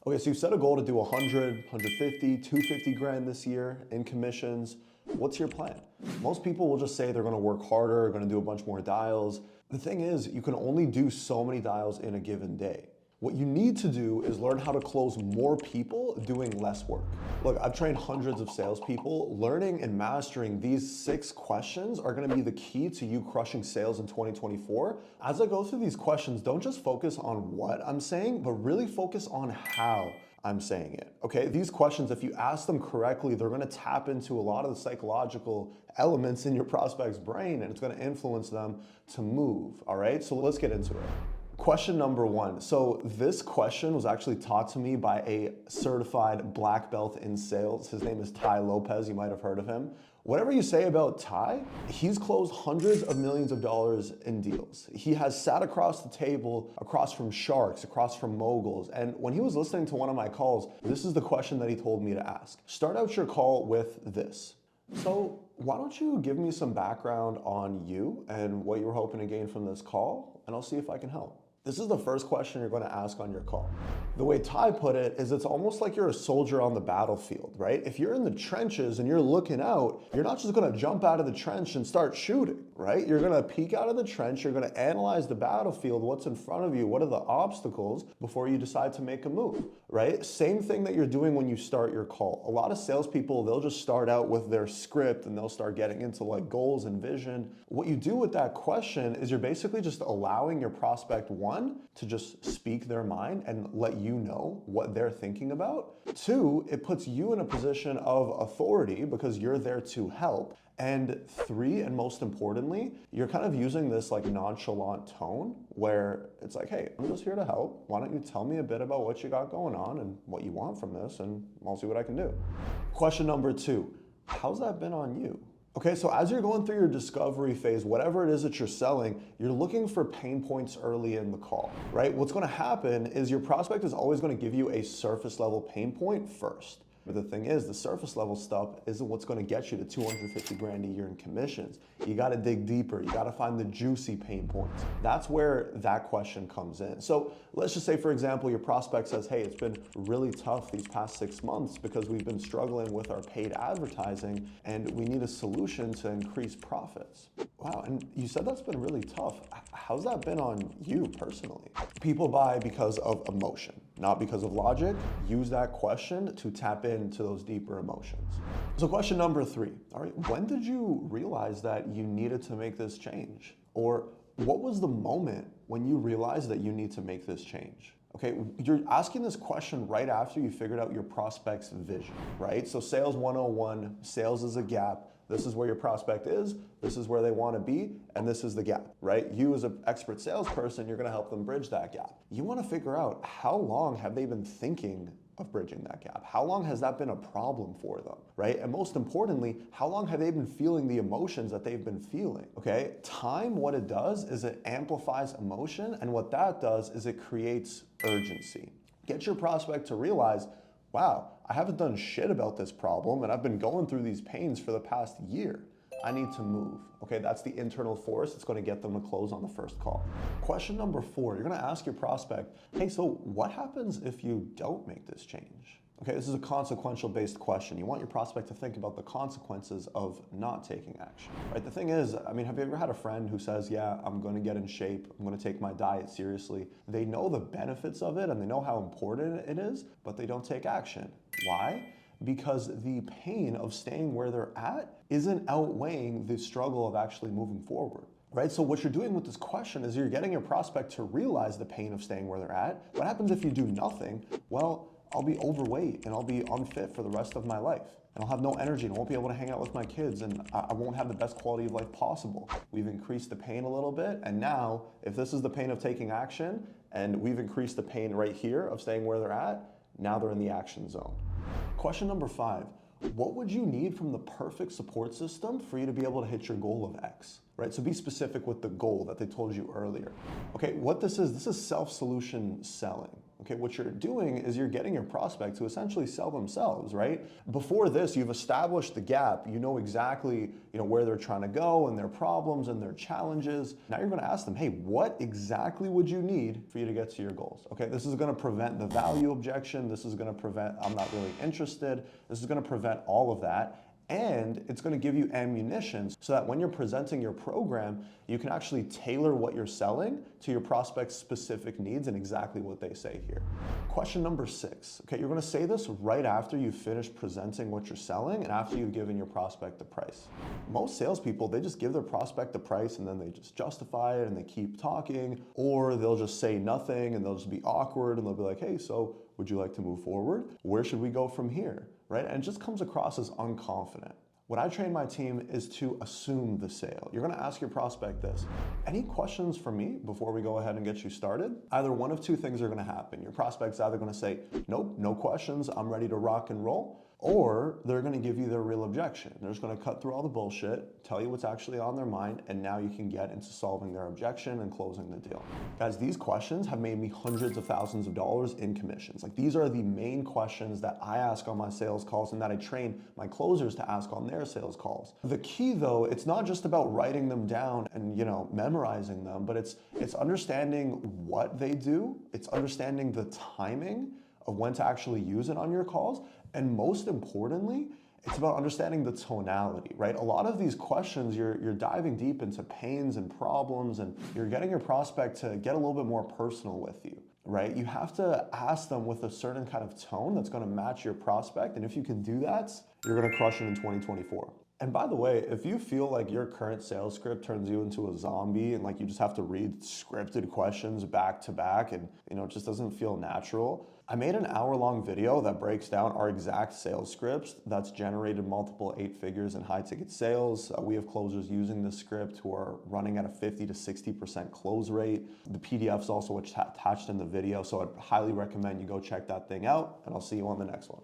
Okay, so you set a goal to do 100, 150, 250 grand this year in commissions. What's your plan? Most people will just say they're gonna work harder, gonna do a bunch more dials. The thing is, you can only do so many dials in a given day. What you need to do is learn how to close more people doing less work. Look, I've trained hundreds of salespeople. Learning and mastering these 6 questions are gonna be the key to you crushing sales in 2024. As I go through these questions, don't just focus on what I'm saying, but really focus on how I'm saying it, okay? These questions, if you ask them correctly, they're gonna tap into a lot of the psychological elements in your prospect's brain, and it's gonna influence them to move, all right? So let's get into it. Question number 1. So this question was actually taught to me by a certified black belt in sales. His name is Ty Lopez. You might have heard of him. Whatever you say about Ty, he's closed hundreds of millions of dollars in deals. He has sat across the table, across from sharks, across from moguls. And when he was listening to one of my calls, this is the question that he told me to ask. Start out your call with this. So why don't you give me some background on you and what you were hoping to gain from this call, and I'll see if I can help. This is the first question you're going to ask on your call. The way Ty put it is it's almost like you're a soldier on the battlefield, right? If you're in the trenches and you're looking out, you're not just going to jump out of the trench and start shooting, right? You're going to peek out of the trench, you're going to analyze the battlefield, what's in front of you, what are the obstacles before you decide to make a move, right? Same thing that you're doing when you start your call. A lot of salespeople, they'll just start out with their script and they'll start getting into like goals and vision. What you do with that question is you're basically just allowing your prospect, 1, to just speak their mind and let you know what they're thinking about. 2, it puts you in a position of authority because you're there to help. And 3, and most importantly, you're kind of using this like nonchalant tone where it's like, hey, I'm just here to help. Why don't you tell me a bit about what you got going on and what you want from this, and I'll see what I can do. Question number 2, how's that been on you? Okay, so as you're going through your discovery phase, whatever it is that you're selling, you're looking for pain points early in the call, right? What's gonna happen is your prospect is always gonna give you a surface level pain point first. But the thing is, the surface level stuff isn't what's gonna get you to 250 grand a year in commissions. You gotta dig deeper. You gotta find the juicy pain points. That's where that question comes in. So let's just say, for example, your prospect says, hey, it's been really tough these past 6 months because we've been struggling with our paid advertising and we need a solution to increase profits. Wow, and you said that's been really tough. How's that been on you personally? People buy because of emotion, not because of logic. Use that question to tap into those deeper emotions. So question number 3, all right, when did you realize that you needed to make this change? Or what was the moment when you realized that you need to make this change? Okay, you're asking this question right after you figured out your prospect's vision, right? So sales 101, sales is a gap. This is where your prospect is, this is where they want to be, and this is the gap, right? You as an expert salesperson, you're going to help them bridge that gap. You want to figure out how long have they been thinking of bridging that gap? How long has that been a problem for them, right? And most importantly, how long have they been feeling the emotions that they've been feeling, okay? Time, what it does is it amplifies emotion, and what that does is it creates urgency. Get your prospect to realize, wow, I haven't done shit about this problem and I've been going through these pains for the past year. I need to move. Okay, that's the internal force that's going to get them to close on the first call. Question number 4, you're going to ask your prospect, hey, so what happens if you don't make this change? Okay, this is a consequential based question. You want your prospect to think about the consequences of not taking action, right? The thing is, I mean, have you ever had a friend who says, yeah, I'm going to get in shape, I'm going to take my diet seriously. They know the benefits of it and they know how important it is, but they don't take action. Why? Because the pain of staying where they're at isn't outweighing the struggle of actually moving forward. Right? So what you're doing with this question is you're getting your prospect to realize the pain of staying where they're at. What happens if you do nothing? Well, I'll be overweight and I'll be unfit for the rest of my life. And I'll have no energy and I won't be able to hang out with my kids and I won't have the best quality of life possible. We've increased the pain a little bit, and now if this is the pain of taking action and we've increased the pain right here of staying where they're at, now they're in the action zone. Question number 5, what would you need from the perfect support system for you to be able to hit your goal of X? Right? So be specific with the goal that they told you earlier. Okay, what this is self-solution selling. Okay, what you're doing is you're getting your prospect to essentially sell themselves, right? Before this, you've established the gap. You know exactly, where they're trying to go and their problems and their challenges. Now you're going to ask them, hey, what exactly would you need for you to get to your goals? Okay, this is going to prevent the value objection. This is going to prevent, I'm not really interested. This is going to prevent all of that. And it's going to give you ammunition so that when you're presenting your program, you can actually tailor what you're selling to your prospect's specific needs and exactly what they say here. Question number 6. Okay, you're going to say this right after you finish presenting what you're selling and after you've given your prospect the price. Most salespeople, they just give their prospect the price and then they just justify it and they keep talking, or they'll just say nothing and they'll just be awkward and they'll be like, hey, so would you like to move forward? Where should we go from here? Right? And it just comes across as unconfident. What I train my team is to assume the sale. You're gonna ask your prospect this: any questions for me before we go ahead and get you started? Either one of two things are gonna happen. Your prospect's either gonna say, nope, no questions, I'm ready to rock and roll, or they're gonna give you their real objection. They're just gonna cut through all the bullshit, tell you what's actually on their mind, and now you can get into solving their objection and closing the deal. Guys, these questions have made me hundreds of thousands of dollars in commissions. Like, these are the main questions that I ask on my sales calls and that I train my closers to ask on their sales calls. The key though, it's not just about writing them down and memorizing them, but it's understanding what they do, it's understanding the timing of when to actually use it on your calls, and most importantly, it's about understanding the tonality, right? A lot of these questions, you're diving deep into pains and problems, and you're getting your prospect to get a little bit more personal with you, right? You have to ask them with a certain kind of tone that's gonna match your prospect, and if you can do that, you're gonna crush it in 2024. And by the way, if you feel like your current sales script turns you into a zombie and like you just have to read scripted questions back to back and it just doesn't feel natural, I made an hour-long video that breaks down our exact sales scripts that's generated multiple 8 figures in high-ticket sales. We have closers using this script who are running at a 50 to 60% close rate. The PDF's also attached in the video, so I'd highly recommend you go check that thing out, and I'll see you on the next one.